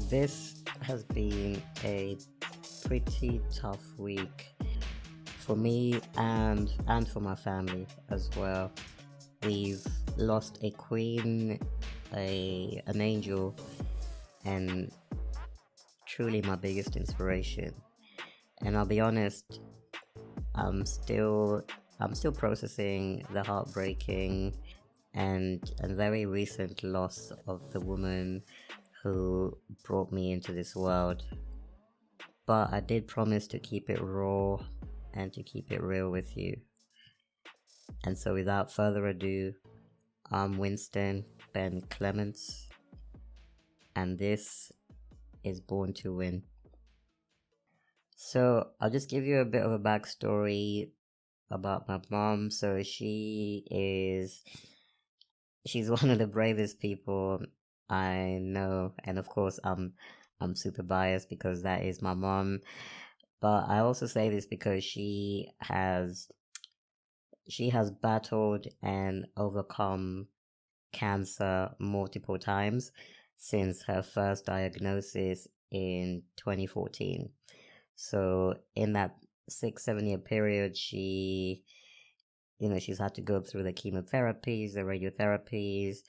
This has been a pretty tough week for me and for my family as well. We've lost a queen, an angel, and truly my biggest inspiration. And I'll be honest, I'm still processing the heartbreaking and very recent loss of the woman who brought me into this world. But I did promise to keep it raw and to keep it real with you. And so without further ado, I'm Winston Ben Clements, and this is Born to Win. So I'll just give you a bit of a backstory about my mom. So she's one of the bravest people I know, and of course I'm super biased because that is my mom. But I also say this because she has battled and overcome cancer multiple times since her first diagnosis in 2014. So in that 6-7 year period, she's had to go through the chemotherapies, the radiotherapies,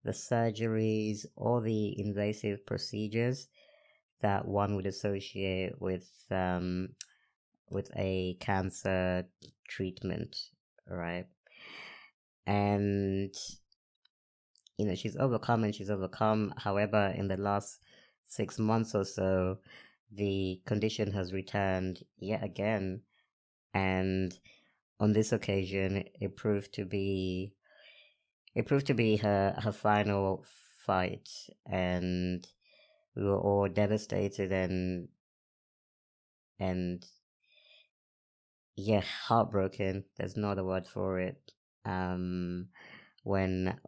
the surgeries, all the invasive procedures that one would associate with a cancer treatment, right? And she's overcome. However, in the last 6 months or so, the condition has returned yet again, and on this occasion, it proved to be her final fight, and we were all devastated and yeah, heartbroken. There's no other word for it. When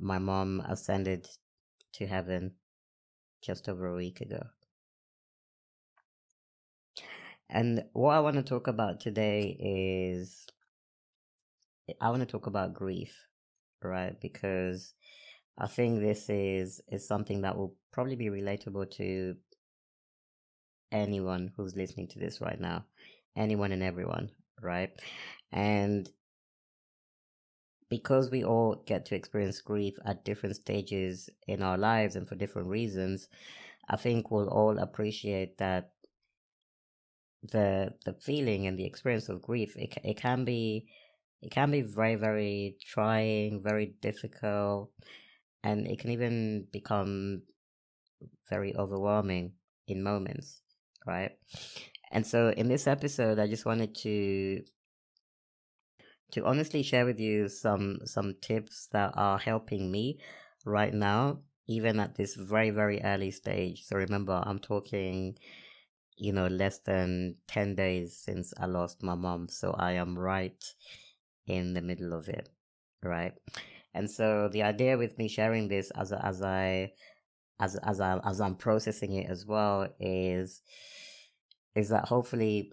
my mom ascended to heaven just over a week ago. And what I want to talk about today is I want to talk about grief, right? Because I think this is something that will probably be relatable to anyone who's listening to this right now, anyone and everyone, right? And because we all get to experience grief at different stages in our lives and for different reasons, I think we'll all appreciate that the feeling and the experience of grief, it can be very, very trying, very difficult, and it can even become very overwhelming in moments, right? And so in this episode, I just wanted to honestly share with you some tips that are helping me right now, even at this very, very early stage. So remember, I'm talking less than 10 days since I lost my mom, so I am right in the middle of it, right? And so the idea with me sharing this as I'm processing it as well is that hopefully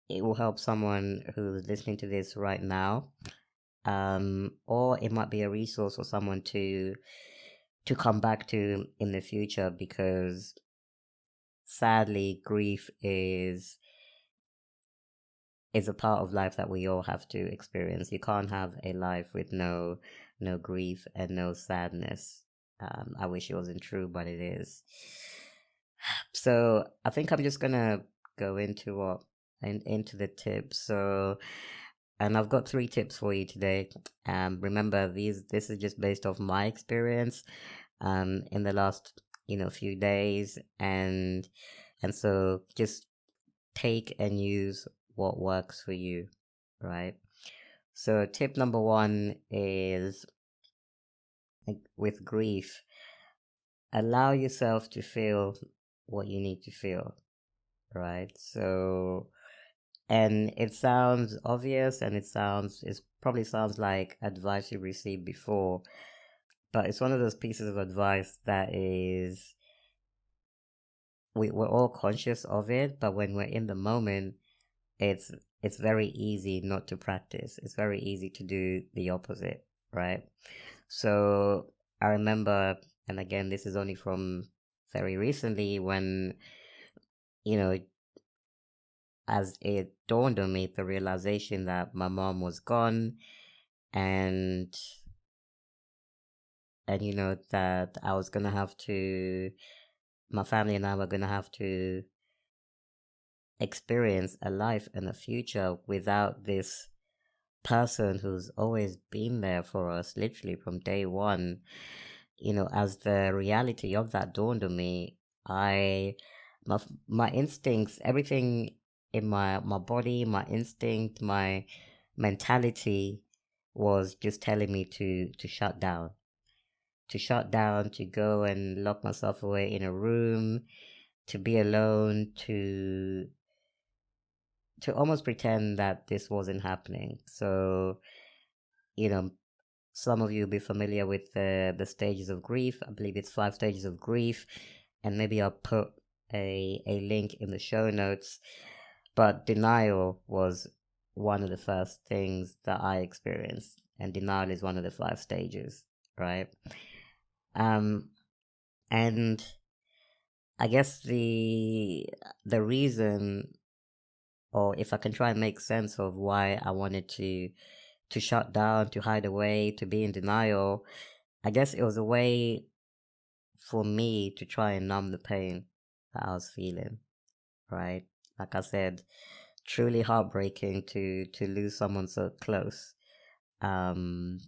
it will help someone who's listening to this right now, or it might be a resource for someone to come back to in the future, because sadly grief is a part of life that we all have to experience. You can't have a life with no grief and no sadness. I wish it wasn't true, but it is. So I think I'm just gonna go into the tips. So, and I've got 3 tips for you today. Remember, this is just based off my experience in the last few days, and so just take and use what works for you, right? So tip number 1 is, with grief, allow yourself to feel what you need to feel, right? So, and it sounds obvious, and it probably sounds like advice you received before, but it's one of those pieces of advice that we're all conscious of it, but when we're in the moment, it's it's very easy not to practice. It's very easy to do the opposite, right? So I remember, and again, this is only from very recently when, you know, as it dawned on me, the realization that my mom was gone, and that I was gonna have to, my family and I were gonna have to experience a life and a future without this person who's always been there for us, literally from day one. As the reality of that dawned on me, I my instincts, everything in my body, my instinct, my mentality was just telling me to shut down, to go and lock myself away in a room, to be alone, to almost pretend that this wasn't happening. So, you know, some of you will be familiar with the stages of grief. I believe it's 5 stages of grief, and maybe I'll put a link in the show notes. But denial was one of the first things that I experienced, and denial is one of the 5 stages, right? Um, and I guess the reason, or if I can try and make sense of why I wanted to shut down, to hide away, to be in denial, I guess it was a way for me to try and numb the pain that I was feeling, right? Like I said, truly heartbreaking to lose someone so close, um,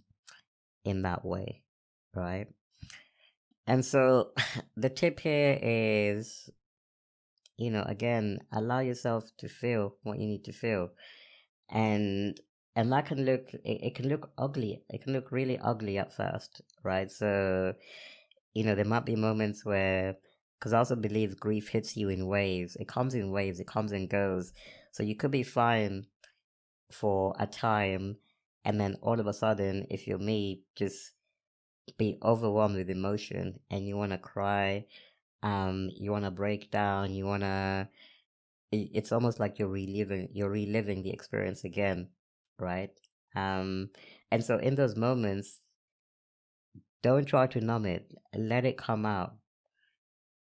in that way, right? And so the tip here is, again, allow yourself to feel what you need to feel. And that can look, it can look ugly. It can look really ugly at first, right? So, there might be moments where, because I also believe grief hits you in waves. It comes in waves, it comes and goes. So you could be fine for a time, and then all of a sudden, if you're me, just be overwhelmed with emotion and you want to cry, you want to break down, it's almost like you're reliving the experience again, right? Um, and so in those moments, don't try to numb it. Let it come out.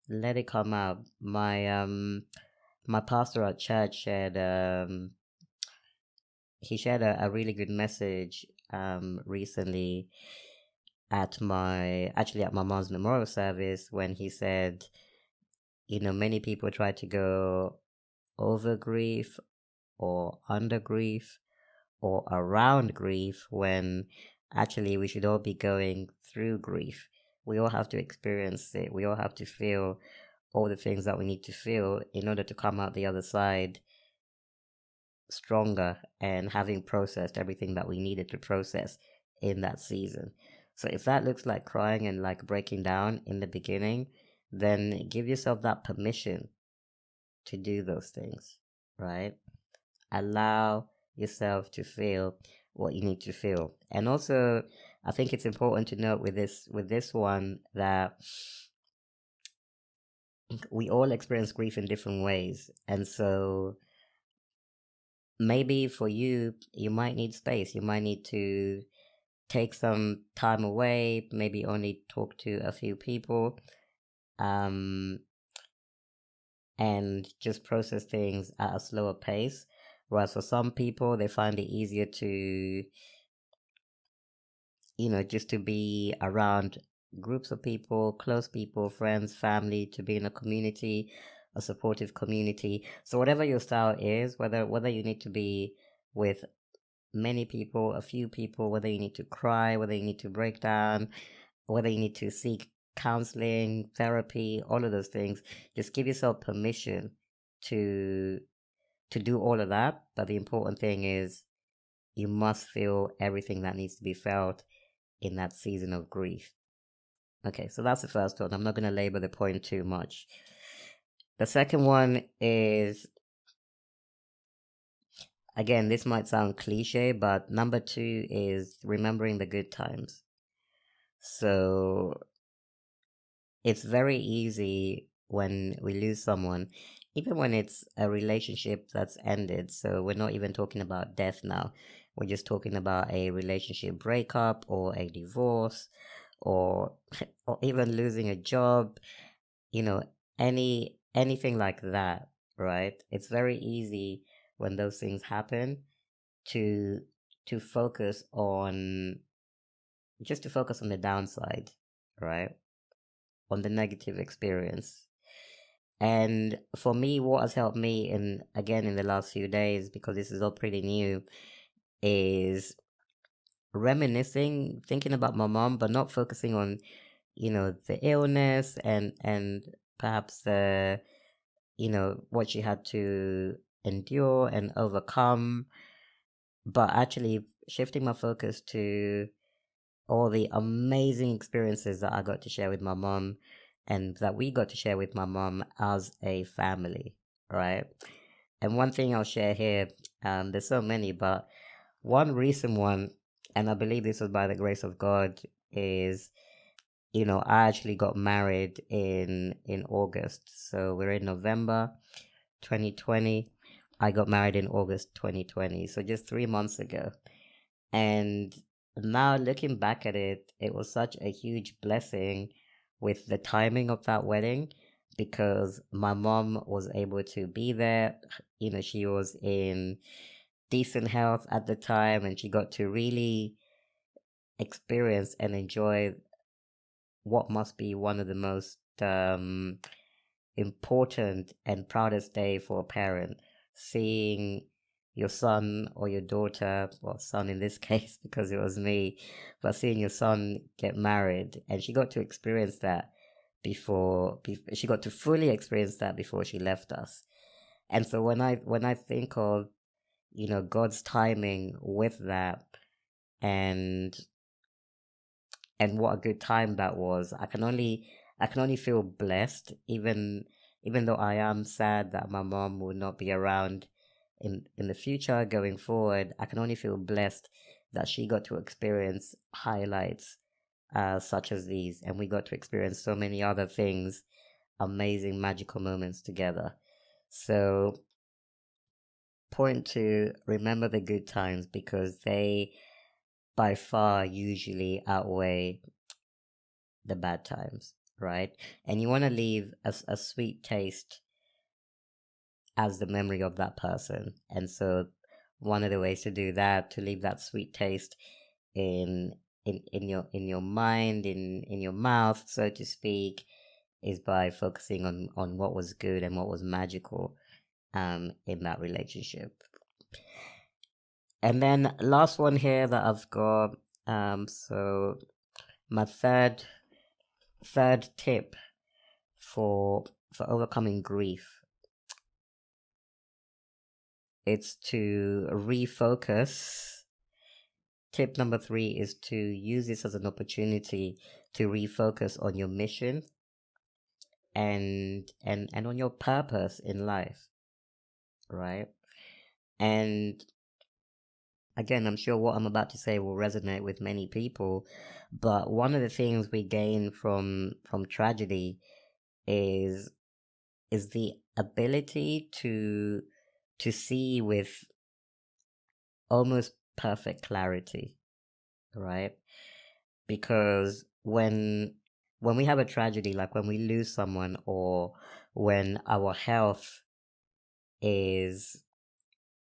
Let it come out. My pastor at church shared a really good message recently at my mom's memorial service, when he said, many people try to go over grief or under grief or around grief, when actually we should all be going through grief. We all have to experience it. We all have to feel all the things that we need to feel in order to come out the other side stronger and having processed everything that we needed to process in that season. So if that looks like crying and like breaking down in the beginning, then give yourself that permission to do those things, right? Allow yourself to feel what you need to feel. And also, I think it's important to note with this one that we all experience grief in different ways. And so maybe for you, you might need space. You might need to take some time away, maybe only talk to a few people, um, and just process things at a slower pace. Whereas for some people, they find it easier to, just to be around groups of people, close people, friends, family, to be in a community, a supportive community. So whatever your style is, whether you need to be with many people, a few people, whether you need to cry, whether you need to break down, whether you need to seek counseling, therapy, all of those things, just give yourself permission to do all of that. But the important thing is you must feel everything that needs to be felt in that season of grief. Okay, so that's the first one. I'm not going to labor the point too much. The second one is, again, this might sound cliche, but number 2 is remembering the good times. So it's very easy when we lose someone. even when it's a relationship that's ended, so we're not even talking about death now. We're just talking about a relationship breakup or a divorce or or even losing a job, you know, anything like that, right? It's very easy when those things happen to focus on to focus on the downside, right? On the negative experience. And for me, what has helped me in the last few days, because this is all pretty new, is reminiscing, thinking about my mom, but not focusing on, the illness and perhaps the, what she had to endure and overcome, but actually shifting my focus to all the amazing experiences that I got to share with my mom and that we got to share with my mom as a family, right? And one thing I'll share here, there's so many, but one recent one, and I believe this was by the grace of God, is, I actually got married in August. So we're in November 2020. I got married in August 2020. So just 3 months ago. And now looking back at it, it was such a huge blessing with the timing of that wedding because my mom was able to be there. She was in decent health at the time and she got to really experience and enjoy what must be one of the most important and proudest day for a parent, seeing your son or your daughter, well, son in this case because it was me, but seeing your son get married, and she got to experience that she got to fully experience that before she left us. And so when I think of God's timing with that, and what a good time that was. I can only feel blessed, even though I am sad that my mom will not be around in the future going forward. I can only feel blessed that she got to experience highlights such as these, and we got to experience so many other things, amazing magical moments together. So, point to remember the good times because they by far usually outweigh the bad times, right? And you want to leave a sweet taste as the memory of that person. And so one of the ways to do that, to leave that sweet taste in in your mind, in your mouth, so to speak, is by focusing on what was good and what was magical in that relationship. And then last one here that I've got, so my third tip for overcoming grief, it's to refocus. Tip number 3 is to use this as an opportunity to refocus on your mission and on your purpose in life, right? And again, I'm sure what I'm about to say will resonate with many people, but one of the things we gain from tragedy is the ability to see with almost perfect clarity, right? Because when we have a tragedy, like when we lose someone or when our health is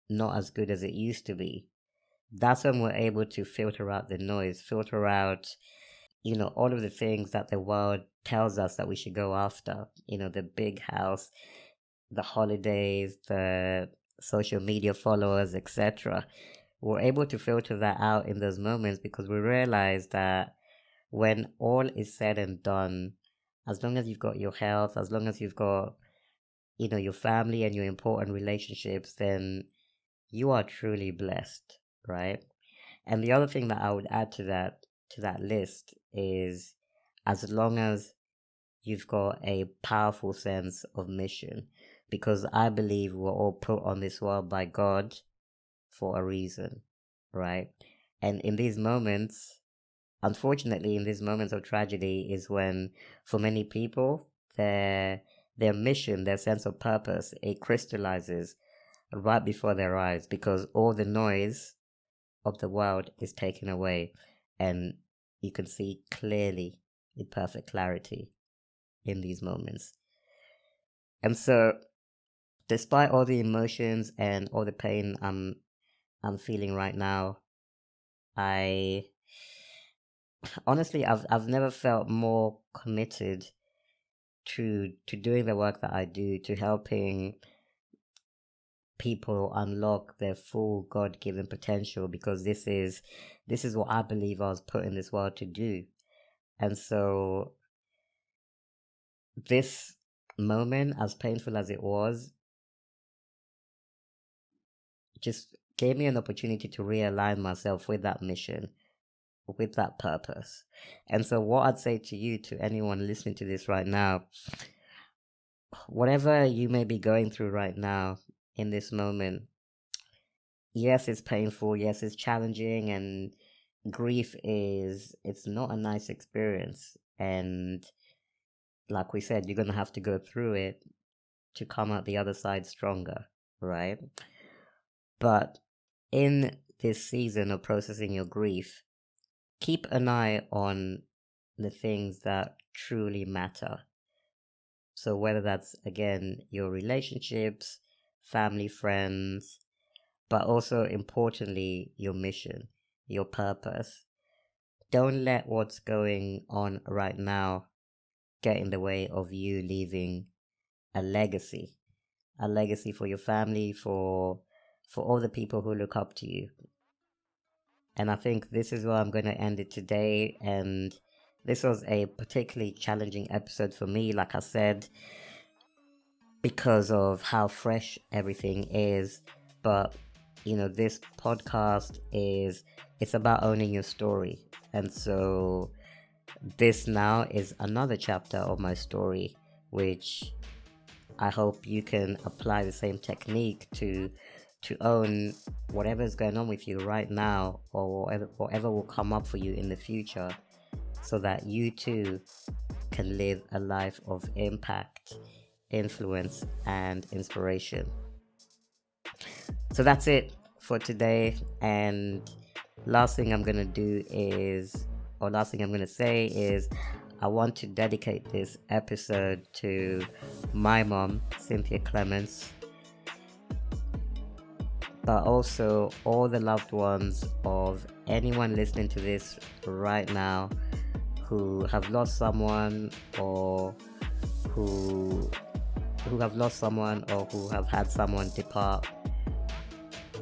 not as good as it used to be, that's when we're able to filter out the noise, filter out, all of the things that the world tells us that we should go after, the big house, the holidays, the social media followers, etc. We're able to filter that out in those moments because we realize that when all is said and done, as long as you've got your health, as long as you've got, your family and your important relationships, then you are truly blessed, right? And the other thing that I would add to that list is as long as you've got a powerful sense of mission, because I believe we're all put on this world by God for a reason, right? And in these moments, unfortunately, in these moments of tragedy is when, for many people, their their mission, their sense of purpose, it crystallizes right before their eyes, because all the noise of the world is taken away, and you can see clearly, in perfect clarity, in these moments. And so, despite all the emotions and all the pain I'm feeling right now, I honestly, I've never felt more committed to doing the work that I do, to helping people unlock their full God-given potential, because this is what I believe I was put in this world to do. And so this moment, as painful as it was, just gave me an opportunity to realign myself with that mission, with that purpose. And so what I'd say to you, to anyone listening to this right now, whatever you may be going through right now in this moment, yes, it's painful, yes, it's challenging, and grief it's not a nice experience. And like we said, you're going to have to go through it to come out the other side stronger, right? But in this season of processing your grief, keep an eye on the things that truly matter. So whether that's, again, your relationships, family, friends, but also importantly, your mission, your purpose. Don't let what's going on right now get in the way of you leaving a legacy for your family, for all the people who look up to you. And I think this is where I'm going to end it today. And this was a particularly challenging episode for me, like I said, because of how fresh everything is. But this podcast it's about owning your story. And so this now is another chapter of my story, which I hope you can apply the same technique to own whatever's going on with you right now, or whatever will come up for you in the future, so that you too can live a life of impact, influence, and inspiration. So that's it for today. And last thing I'm going to say is I want to dedicate this episode to my mom, Cynthia Clements, but also all the loved ones of anyone listening to this right now who have lost someone, or who have lost someone, or who have had someone depart,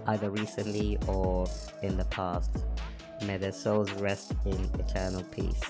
either recently or in the past. May their souls rest in eternal peace.